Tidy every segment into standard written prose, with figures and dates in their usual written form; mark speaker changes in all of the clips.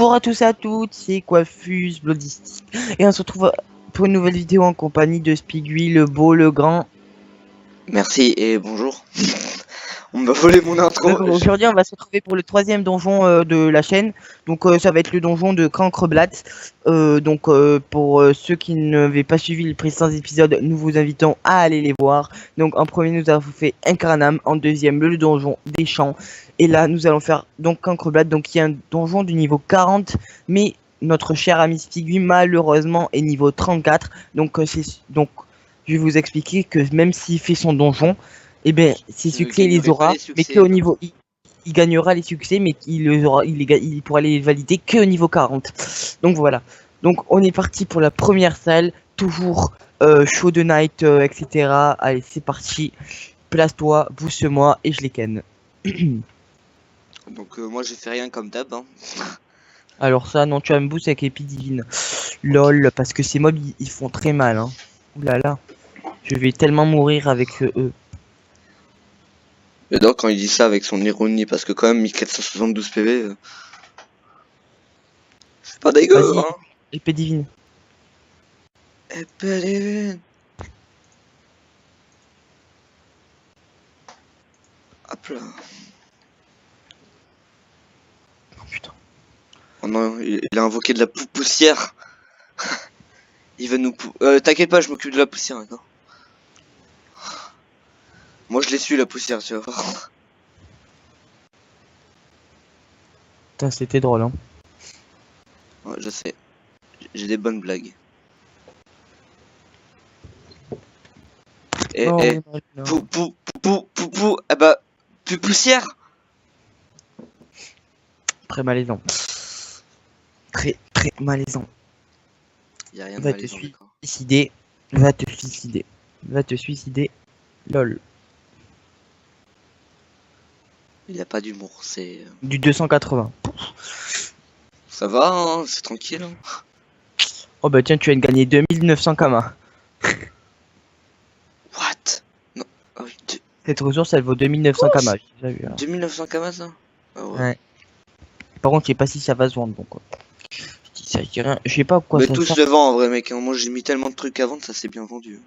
Speaker 1: Bonjour à tous et à toutes, c'est Coiffus Bloodistic et on se retrouve pour une nouvelle vidéo en compagnie de Spigui, le beau, le grand.
Speaker 2: Merci et bonjour. On m'a volé mon intro.
Speaker 1: Aujourd'hui on va se retrouver pour le troisième donjon de la chaîne, donc ça va être le donjon de Cancreblatt. Pour ceux qui n'avaient pas suivi les précédents épisodes, nous vous invitons à aller les voir. Donc en premier nous avons fait Incarnam, en deuxième le donjon des champs, et là nous allons faire donc Cancreblatt, donc il y a un donjon du niveau 40, mais notre cher ami Spigui malheureusement est niveau 34, donc je vais vous expliquer que même s'il fait son donjon, eh ben, ses succès il les aura, mais qu'au niveau, il gagnera les succès, mais il pourra les valider que au niveau 40. Donc voilà. Donc on est parti pour la première salle, toujours Show the Night, etc. Allez, c'est parti. Place-toi, booste-moi et je les ken.
Speaker 2: Donc moi je fais rien comme d'hab. Hein.
Speaker 1: Alors ça, non, tu vas me boost avec épée divine. Lol, parce que ces mobs ils font très mal. Hein. Ouh là là. Je vais tellement mourir avec eux.
Speaker 2: J'adore quand il dit ça avec son ironie, parce que quand même 1472 PV, c'est pas dégueu, hein.
Speaker 1: Épée divine.
Speaker 2: Épée divine. Hop là.
Speaker 1: Oh putain.
Speaker 2: Oh non, il a invoqué de la poussière. Il va nous t'inquiète pas, je m'occupe de la poussière, d'accord. Moi je l'ai su la poussière, tu vois.
Speaker 1: Putain, c'était drôle, hein.
Speaker 2: Ouais, je sais. J'ai des bonnes blagues. Eh,
Speaker 1: Oh,
Speaker 2: eh. Pou, ah bah, plus poussière.
Speaker 1: Très malaisant. Très malaisant.
Speaker 2: Y a rien de
Speaker 1: Va te
Speaker 2: malaisant, d'accord.
Speaker 1: suicider. Va te suicider. Va te suicider. Lol.
Speaker 2: Il a pas d'humour, c'est...
Speaker 1: Du 280.
Speaker 2: Ça va, hein, c'est tranquille. Hein.
Speaker 1: Oh bah tiens, tu viens de gagner 2900 kamas.
Speaker 2: What? Non. Oh,
Speaker 1: Cette ressource, elle vaut 2900 kamas. J'ai déjà vu. Hein.
Speaker 2: 2900 kamas, ça? Ah ouais.
Speaker 1: Par contre, je sais pas si ça va se vendre, donc... Je dis ça, je dis rien. Je sais pas quoi
Speaker 2: Mais
Speaker 1: ça
Speaker 2: tout
Speaker 1: sert.
Speaker 2: se vend en vrai, mec. Moi, j'ai mis tellement de trucs à vendre, ça s'est bien vendu.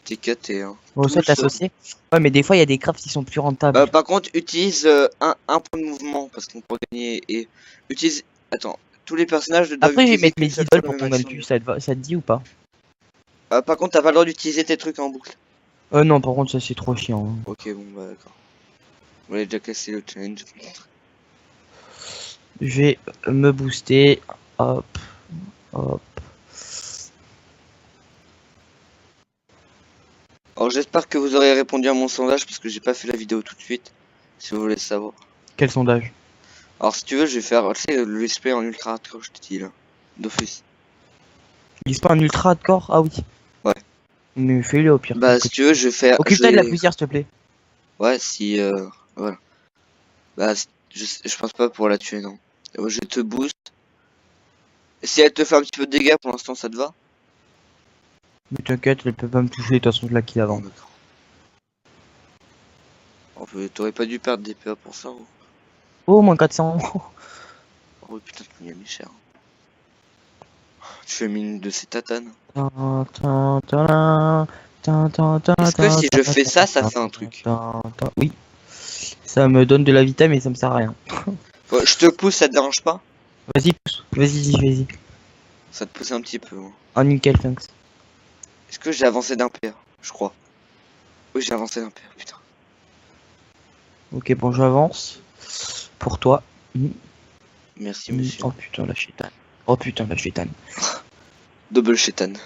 Speaker 2: T'es caté, hein.
Speaker 1: Bon, ça, t'es associé. Ouais, mais des fois, il y a des crafts qui sont plus rentables.
Speaker 2: Par contre, utilise un point de mouvement, parce qu'on peut gagner, et... Utilise... Attends, tous les personnages doivent
Speaker 1: Après, je vais
Speaker 2: utiliser
Speaker 1: mettre mes
Speaker 2: qu'une seule
Speaker 1: idoles
Speaker 2: fois
Speaker 1: pour
Speaker 2: le
Speaker 1: ton
Speaker 2: même
Speaker 1: galtu.
Speaker 2: action.
Speaker 1: Ça te dit ou pas?
Speaker 2: Par contre, t'as pas le droit d'utiliser tes trucs en boucle.
Speaker 1: Non, par contre, ça, c'est trop chiant. Hein.
Speaker 2: Ok, bon, bah d'accord. On a déjà cassé le challenge.
Speaker 1: Je vais me booster. Hop. Hop.
Speaker 2: Alors j'espère que vous aurez répondu à mon sondage parce que j'ai pas fait la vidéo tout de suite. Si vous voulez savoir.
Speaker 1: Quel sondage?
Speaker 2: Alors si tu veux, je vais faire, tu sais, le let's play en ultra hardcore, je te dis là. D'office.
Speaker 1: Il se pas un ultra hardcore? Ah oui.
Speaker 2: Ouais.
Speaker 1: Mais fais-le au pire.
Speaker 2: Bah si tu veux, je vais faire...
Speaker 1: Occupe-toi de la poussière, s'il te plaît.
Speaker 2: Ouais, si... voilà. Bah je pense pas pour la tuer, non. Je te boost. Si elle te fait un petit peu de dégâts pour l'instant, ça te va?
Speaker 1: Mais t'inquiète, elle peut pas me toucher, de toute façon je la kill avant.
Speaker 2: D'accord. T'aurais pas dû perdre des PA pour ça.
Speaker 1: Oh, moins 400.
Speaker 2: Oh putain, tu m'as mis cher. Tu fais mine de ces tatanes. Est-ce que si je fais ça, ça fait un truc?
Speaker 1: Oui. Ça me donne de la vita, mais ça me sert à rien.
Speaker 2: Je te pousse, ça te dérange pas?
Speaker 1: Vas-y, pousse. Vas-y.
Speaker 2: Ça te pousse un petit peu. Hein.
Speaker 1: Oh, nickel, thanks.
Speaker 2: Est-ce que j'ai avancé d'un PA? Je crois. Oui, j'ai avancé d'un PA, putain.
Speaker 1: Ok, bon, j'avance. Pour toi.
Speaker 2: Merci, monsieur.
Speaker 1: Oh putain, la chétane. Oh putain, la chétane.
Speaker 2: Double chétane.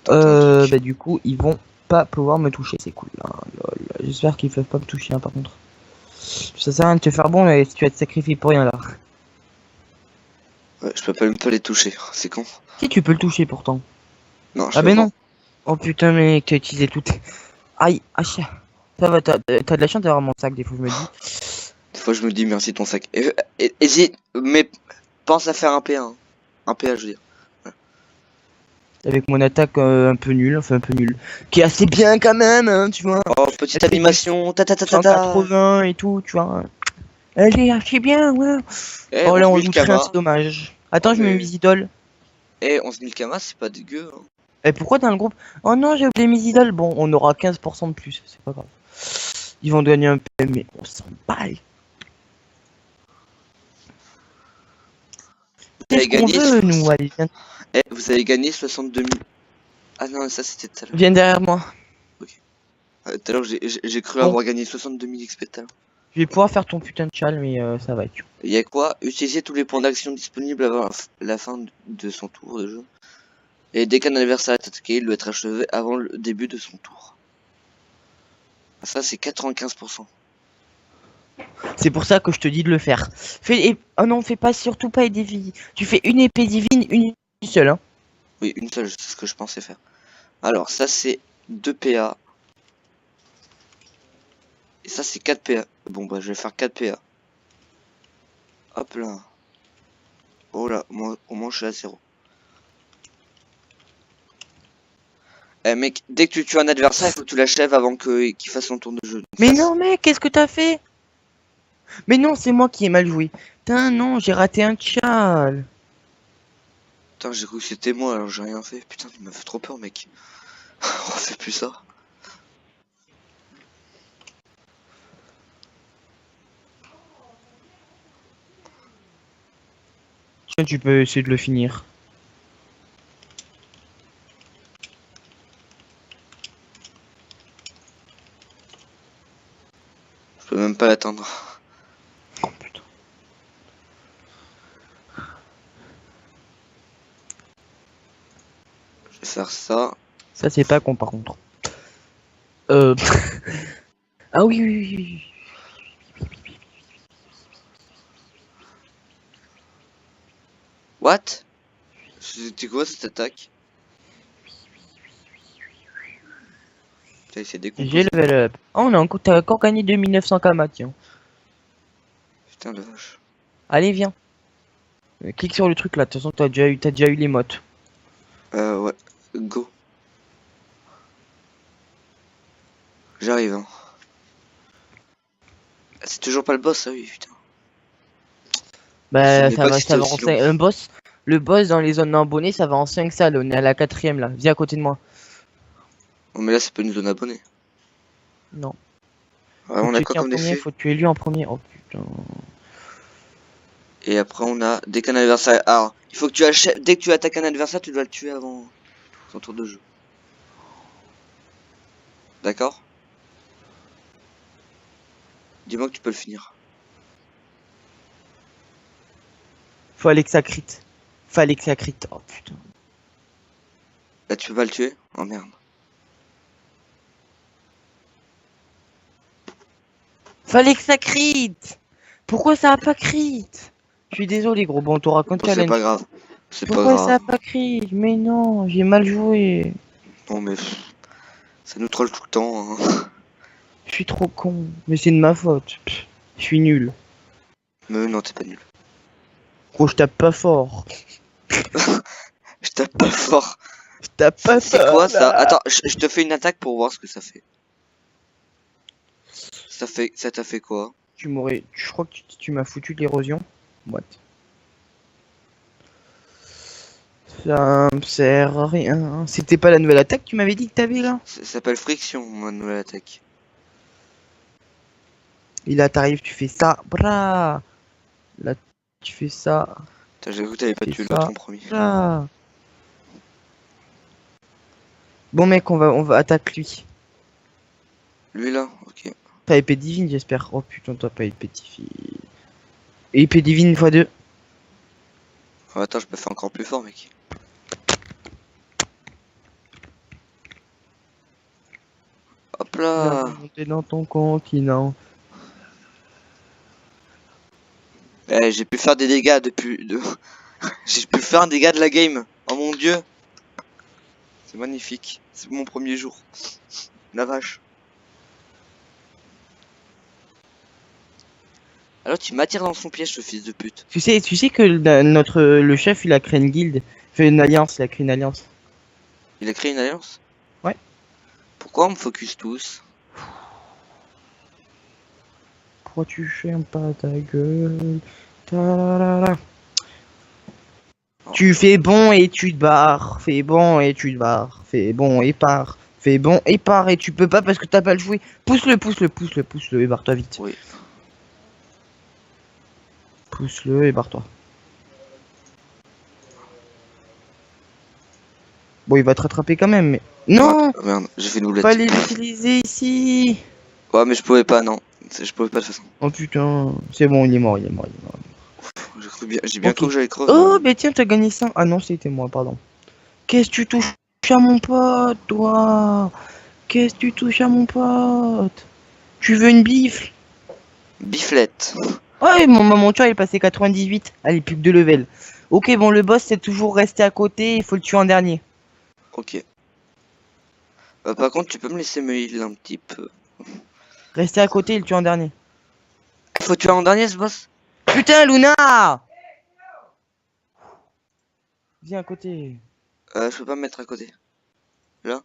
Speaker 1: Bah du coup, ils vont pas pouvoir me toucher, c'est cool. Hein. J'espère qu'ils peuvent pas me toucher, hein, par contre. Ça sert à rien de te faire bon, mais tu vas te sacrifier pour rien, là.
Speaker 2: Ouais, je peux pas même pas les toucher, c'est con.
Speaker 1: Si, tu peux le toucher, pourtant.
Speaker 2: Non,
Speaker 1: ah ben non. Oh putain, mec, t'as utilisé toutes. Aïe, ça va, t'as de la chance d'avoir mon sac, des fois je me dis.
Speaker 2: Des fois je me dis merci ton sac. Hésite, mais pense à faire un PA. Hein. Un PA, je veux dire. Ouais.
Speaker 1: Avec mon attaque un peu nulle, enfin un peu nulle. Qui est assez bien quand même, hein, tu vois.
Speaker 2: Oh, petite animation,
Speaker 1: 180 et tout, tu vois. Elle est archi bien, ouais.
Speaker 2: Eh,
Speaker 1: Oh là,
Speaker 2: 11
Speaker 1: on
Speaker 2: 000
Speaker 1: loucherait,
Speaker 2: Kama.
Speaker 1: c'est dommage.
Speaker 2: Oh,
Speaker 1: Attends, je mets
Speaker 2: mais.
Speaker 1: mes idoles.
Speaker 2: Eh, 11 000 Kama, c'est pas dégueu. Hein.
Speaker 1: Et pourquoi dans le groupe? Oh non, j'ai oublié mes idoles. Bon, on aura 15% de plus, c'est pas grave. Ils vont gagner un peu, mais on s'en balle.
Speaker 2: Vous
Speaker 1: C'est
Speaker 2: avez
Speaker 1: ce qu'on
Speaker 2: gagné.
Speaker 1: veut, nous. Allez, viens,
Speaker 2: Eh, vous avez gagné 62 000. Ah non, ça c'était tout à l'heure.
Speaker 1: viens derrière moi.
Speaker 2: Ok. Tout à l'heure, j'ai cru
Speaker 1: Bon,
Speaker 2: avoir gagné 62 000 XP tout à l'heure.
Speaker 1: je vais pouvoir faire ton putain de chal, mais ça va être chaud.
Speaker 2: Il y a quoi? Utiliser tous les points d'action disponibles avant la fin de son tour de jeu. Et dès qu'un adversaire est attaqué, il doit être achevé avant le début de son tour. Ah, ça, c'est 95%.
Speaker 1: C'est pour ça que je te dis de le faire. Oh non, fais pas, surtout pas épée divine. Tu fais une épée divine, une seule, hein.
Speaker 2: Oui, une seule, c'est ce que je pensais faire. Alors, ça, c'est 2 PA. Et ça, c'est 4 PA. Bon, bah, je vais faire 4 PA. Hop là. Oh là, au moins, je suis à 0. Eh mec, dès que tu tues un adversaire, il faut que tu l'achèves avant qu'il fasse son tour de jeu. Donc,
Speaker 1: Mais
Speaker 2: ça,
Speaker 1: non, mec, qu'est-ce que t'as fait? Mais non, c'est moi qui ai mal joué. Putain, non, j'ai raté un chal.
Speaker 2: putain, j'ai cru que c'était moi, alors j'ai rien fait. Putain, tu m'as fait trop peur, mec. On refait plus ça.
Speaker 1: Tiens, tu peux essayer de le finir.
Speaker 2: Je peux même pas l'atteindre.
Speaker 1: Oh putain.
Speaker 2: Je vais faire ça.
Speaker 1: Ça, c'est pas con par contre. Euh. Ah oui, oui, oui, oui.
Speaker 2: What? C'était quoi cette attaque? Putain, il s'est
Speaker 1: J'ai
Speaker 2: décomposé.
Speaker 1: level up. Oh, t'as encore gagné 2900 kama, tiens.
Speaker 2: Putain de vache.
Speaker 1: Allez, viens. Clique sur le truc là, de toute façon, t'as déjà eu les mottes.
Speaker 2: Ouais. Go. J'arrive, hein. Ah, c'est toujours pas le boss, ah oui, putain. Je
Speaker 1: Bah,
Speaker 2: savais
Speaker 1: ça
Speaker 2: pas que
Speaker 1: va,
Speaker 2: c'était
Speaker 1: ça va en
Speaker 2: aussi long.
Speaker 1: 5. Le boss dans les zones abonnées, ça va en 5 salles. On est à la 4ème là. Viens à côté de moi.
Speaker 2: Oh, mais là, c'est pas une zone abonnée.
Speaker 1: Non.
Speaker 2: Ouais,
Speaker 1: Faut
Speaker 2: on a
Speaker 1: tuer
Speaker 2: quoi
Speaker 1: qui en
Speaker 2: comme
Speaker 1: premier?
Speaker 2: défi?
Speaker 1: Faut tuer lui en premier. Oh putain.
Speaker 2: Et après, on a dès qu'un adversaire. Alors, il faut que tu achètes. Dès que tu attaques un adversaire, tu dois le tuer avant son tour de jeu. D'accord? Dis-moi que tu peux le finir.
Speaker 1: Fallait que ça crit. Fallait que ça crit. Oh putain.
Speaker 2: Là, tu peux pas le tuer? Oh merde.
Speaker 1: Fallait que ça crit. Pourquoi ça a pas crit? Je suis désolé gros. Bon, on t'aura qu'un
Speaker 2: Bon, c'est pas
Speaker 1: challenge.
Speaker 2: grave. C'est pas
Speaker 1: Pourquoi ça
Speaker 2: grave.
Speaker 1: a pas crit? Mais non, j'ai mal joué.
Speaker 2: Bon, mais ça nous troll tout le temps. Hein.
Speaker 1: Je suis trop con. Mais c'est de ma faute. Je suis nul.
Speaker 2: Mais non, t'es pas nul.
Speaker 1: Gros, je tape pas fort.
Speaker 2: Je tape pas fort.
Speaker 1: Je tape pas
Speaker 2: C'est quoi
Speaker 1: fort
Speaker 2: ça?
Speaker 1: là.
Speaker 2: Attends, je te fais une attaque pour voir ce que ça fait. Ça t'a fait quoi?
Speaker 1: Je crois que tu m'as foutu de l'érosion. What? Ça me sert à rien. C'était pas la nouvelle attaque que tu m'avais dit que t'avais là?
Speaker 2: Ça s'appelle friction, ma nouvelle attaque.
Speaker 1: Et là t'arrives, tu fais ça. Bra. Là tu fais ça.
Speaker 2: Putain, j'ai cru que t'avais pas
Speaker 1: Tu
Speaker 2: tué
Speaker 1: fais
Speaker 2: l'autre
Speaker 1: ça.
Speaker 2: en premier.
Speaker 1: Bra. Bon mec, on va attaquer lui.
Speaker 2: Lui là? Ok.
Speaker 1: T'as épée divine j'espère. Oh putain, t'as pas épée divine. Épée divine x2.
Speaker 2: Oh, attends, je peux faire encore plus fort, mec. Hop
Speaker 1: Viens
Speaker 2: là!
Speaker 1: monter dans ton continent.
Speaker 2: Eh, j'ai pu faire des dégâts depuis. J'ai pu faire un dégât de la game. Oh mon dieu! C'est magnifique. C'est mon premier jour. La vache. Alors tu m'attires dans son piège, ce fils de pute.
Speaker 1: Tu sais que le chef il a créé une guilde. Fait une alliance, il a créé une alliance.
Speaker 2: Il a créé une alliance?
Speaker 1: Ouais.
Speaker 2: Pourquoi on me focus tous?
Speaker 1: Pourquoi tu fermes pas ta gueule? Ta-la-la-la. Tu fais bon et tu te barres. Fais bon et tu te barres. Fais bon et pars. Fais bon et pars et tu peux pas parce que t'as pas le jouet. Pousse-le, pousse-le, pousse-le, pousse-le et barre-toi vite.
Speaker 2: Oui.
Speaker 1: Pousse-le et barre-toi. Bon, il va te rattraper quand même, mais... Non!
Speaker 2: Ah, merde, j'ai fait une boulette.
Speaker 1: Fallait l'utiliser ici!
Speaker 2: Ouais, mais je pouvais pas, non. Je pouvais pas de toute façon.
Speaker 1: Oh putain, c'est bon, il est mort, il est mort, il est mort.
Speaker 2: J'ai bien
Speaker 1: Ok.
Speaker 2: cru que j'allais crever.
Speaker 1: Oh, mais tiens, t'as gagné ça. Ah non, c'était moi, pardon. Qu'est-ce que tu touches à mon pote, toi? Qu'est-ce que tu touches à mon pote? Tu veux une bifle?
Speaker 2: Biflette.
Speaker 1: Ouais, mon tueur, il est passé 98. Allez, plus que 2 levels. Ok, bon, le boss, c'est toujours rester à côté, il faut le tuer en dernier.
Speaker 2: Ok. Par contre, tu peux me laisser me heal un petit peu.
Speaker 1: Rester à côté et le tuer en dernier.
Speaker 2: Faut tuer en dernier ce boss?
Speaker 1: Putain, Luna! Viens à côté.
Speaker 2: Je peux pas me mettre à côté. Là.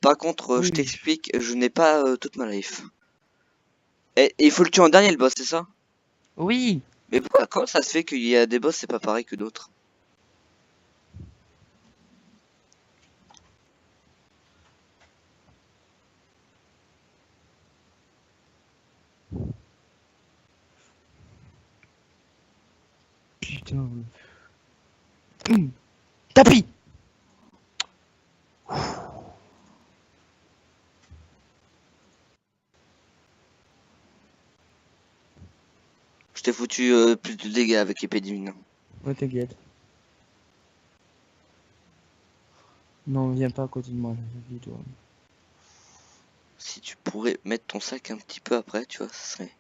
Speaker 2: Par contre, je
Speaker 1: Oui.
Speaker 2: t'explique, je n'ai pas toute ma life. Et il faut le tuer en dernier le boss, c'est ça?
Speaker 1: Oui.
Speaker 2: Mais pourquoi, comment ça se fait qu'il y a des boss c'est pas pareil que d'autres?
Speaker 1: Putain. Tapis!
Speaker 2: Je t'ai foutu plus de dégâts avec épée divine.
Speaker 1: Ouais, t'inquiète. Non, viens pas à côté de moi, là, dis-toi.
Speaker 2: Si tu pourrais mettre ton sac un petit peu après, tu vois, ça serait...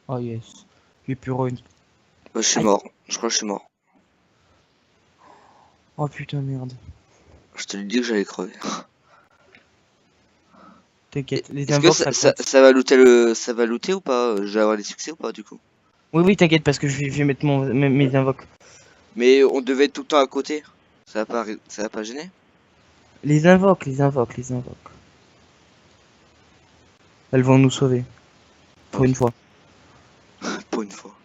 Speaker 1: Oh yes. J'ai plus run.
Speaker 2: Je suis
Speaker 1: Aïe.
Speaker 2: mort. Je crois que je suis mort.
Speaker 1: Oh putain, merde.
Speaker 2: Je te l'ai dit que j'allais crever.
Speaker 1: T'inquiète, les
Speaker 2: Est-ce que
Speaker 1: invoques, ça gratte.
Speaker 2: ça va looter ça va looter ou pas? Je vais avoir des succès ou pas du coup?
Speaker 1: Oui, oui, t'inquiète, parce que je vais mettre mes invoques.
Speaker 2: Mais on devait être tout le temps à côté. Ça va pas gêner?
Speaker 1: Les invoques, les invoques, les invoques. Elles vont nous sauver. Pour
Speaker 2: Ok.
Speaker 1: une fois.
Speaker 2: Pour une fois.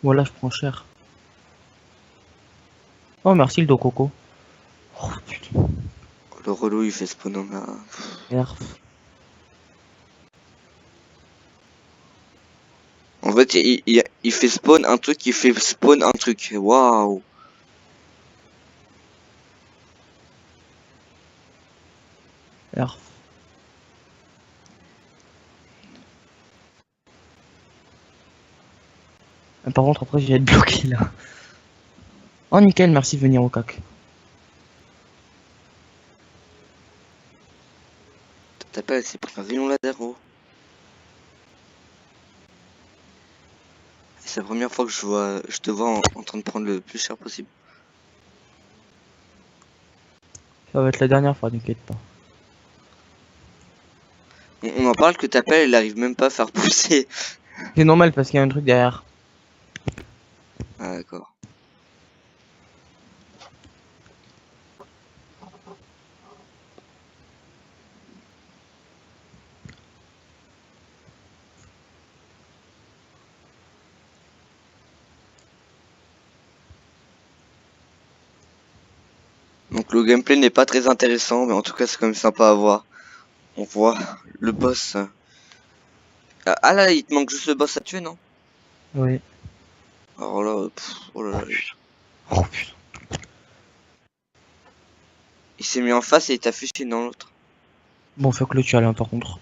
Speaker 1: Voilà, je prends cher. Oh, merci le Dococo. Oh putain.
Speaker 2: Le relou il fait spawn en a...
Speaker 1: Nerf.
Speaker 2: En fait, il fait spawn un truc qui fait spawn un truc. Waouh.
Speaker 1: Nerf. Ah, par contre, après, je vais être bloqué là. Oh, nickel, merci de venir au cac.
Speaker 2: T'as pas laissé pris un rayon laser, gros. C'est la première fois que je te vois en train de prendre le plus cher possible.
Speaker 1: Ça va être la dernière fois, t'inquiète pas.
Speaker 2: On en parle que ta pelle, elle arrive même pas à faire pousser.
Speaker 1: C'est normal parce qu'il y a un truc derrière.
Speaker 2: Ah d'accord. Donc le gameplay n'est pas très intéressant, mais en tout cas c'est quand même sympa à voir. On voit le boss. Ah là, il te manque juste le boss à tuer, non?
Speaker 1: Oui.
Speaker 2: Alors là, oh là
Speaker 1: Oh
Speaker 2: là,
Speaker 1: putain. Oh putain.
Speaker 2: il s'est mis en face et il t'a fait chier dans l'autre.
Speaker 1: Bon, fuck le challenge par contre.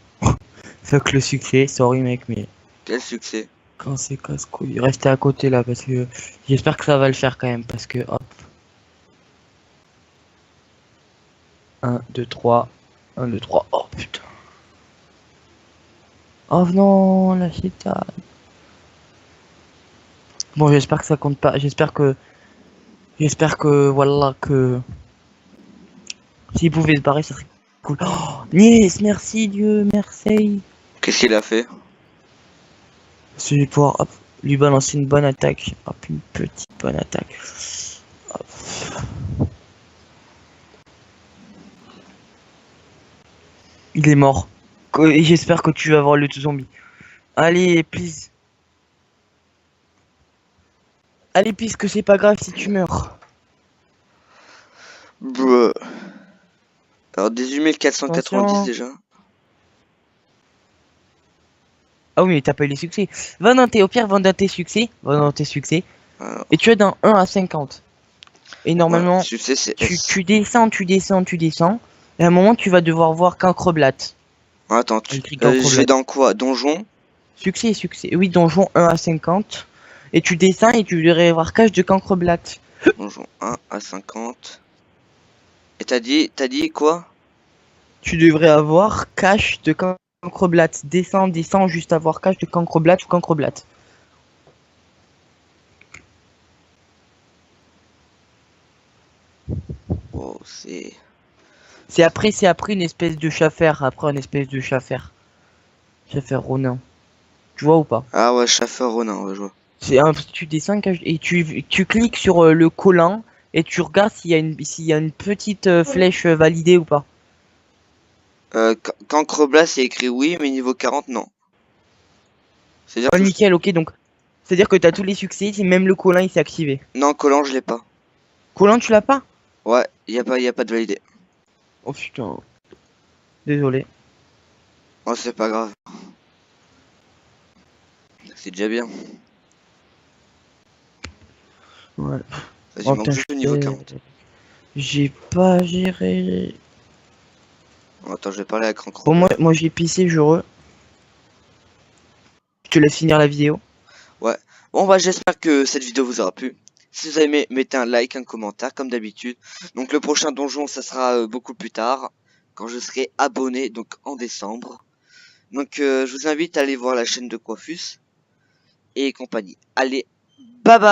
Speaker 1: Fuck le succès, sorry mec, mais
Speaker 2: Quel succès.
Speaker 1: quand c'est casse-couille, restez à côté là parce que j'espère que ça va le faire quand même parce que hop. 1, 2, 3. 1, 2, 3. Oh putain. Oh non, la chétane. Bon, j'espère que ça compte pas. J'espère que voilà que S'il pouvait se barrer, ça serait cool. Oh, yes, merci Dieu, merci.
Speaker 2: Qu'est-ce qu'il a fait?
Speaker 1: Je vais pouvoir hop, lui balancer une bonne attaque. Hop, une petite bonne attaque. Hop. Il est mort. Et j'espère que tu vas voir le zombie. Allez, please. Allez, puisque c'est pas grave si tu meurs.
Speaker 2: Bruh. Alors 18 490
Speaker 1: Attention.
Speaker 2: déjà.
Speaker 1: Ah oui, mais t'as pas eu les succès. Va dans tes, au pire, va dans tes succès. Va dans tes succès.
Speaker 2: Alors,
Speaker 1: Et tu es dans 1 à 50. Et
Speaker 2: ouais,
Speaker 1: normalement,
Speaker 2: succès c'est S.
Speaker 1: tu descends, tu descends, tu descends. Et à un moment, tu vas devoir voir Cancreblatt.
Speaker 2: Attends,
Speaker 1: Écrit
Speaker 2: je vais
Speaker 1: Cancreblatt.
Speaker 2: dans quoi? Donjon?
Speaker 1: Succès, succès. Oui, donjon 1 à 50. Et tu descends et tu devrais voir cache de Cancreblatt.
Speaker 2: Donjon 1 à 50. Et t'as dit quoi?
Speaker 1: Tu devrais avoir cache de Cancreblatt. Descends, descends, juste avoir cache de Cancreblatt ou Cancreblatt.
Speaker 2: Oh, c'est...
Speaker 1: C'est après une espèce de chaffer. Après une espèce de chaffer. Chaffer Ronin. Tu vois ou pas?
Speaker 2: Ah ouais, Schaffer Ronin, ouais, je vois.
Speaker 1: C'est un, tu descends et tu cliques sur le collant et tu regardes s'il y a une petite flèche validée ou pas.
Speaker 2: Cancreblas, c'est écrit oui, mais niveau 40, non. C'est-à-dire
Speaker 1: Oh,
Speaker 2: que
Speaker 1: nickel, ok, donc c'est-à-dire que t'as tous les succès, et même le collant il s'est activé.
Speaker 2: Non, collant, je l'ai pas.
Speaker 1: Collant, tu l'as pas?
Speaker 2: Ouais, y a pas de validé.
Speaker 1: Oh putain, désolé.
Speaker 2: Oh, c'est pas grave. C'est déjà bien.
Speaker 1: Ouais.
Speaker 2: Vas-y, il
Speaker 1: Oh
Speaker 2: manque
Speaker 1: putain,
Speaker 2: juste le niveau 40.
Speaker 1: j'ai pas géré.
Speaker 2: Oh, attends, je vais parler à
Speaker 1: Bon,
Speaker 2: Cancreblas.
Speaker 1: moi j'ai pissé, je te laisse finir la vidéo.
Speaker 2: Ouais. Bon, bah, j'espère que cette vidéo vous aura plu. Si vous avez aimé, mettez un like, un commentaire, comme d'habitude. Donc, le prochain donjon, ça sera beaucoup plus tard, quand je serai abonné, donc en décembre. Donc, je vous invite à aller voir la chaîne de Coiffus et compagnie. Allez, bye bye!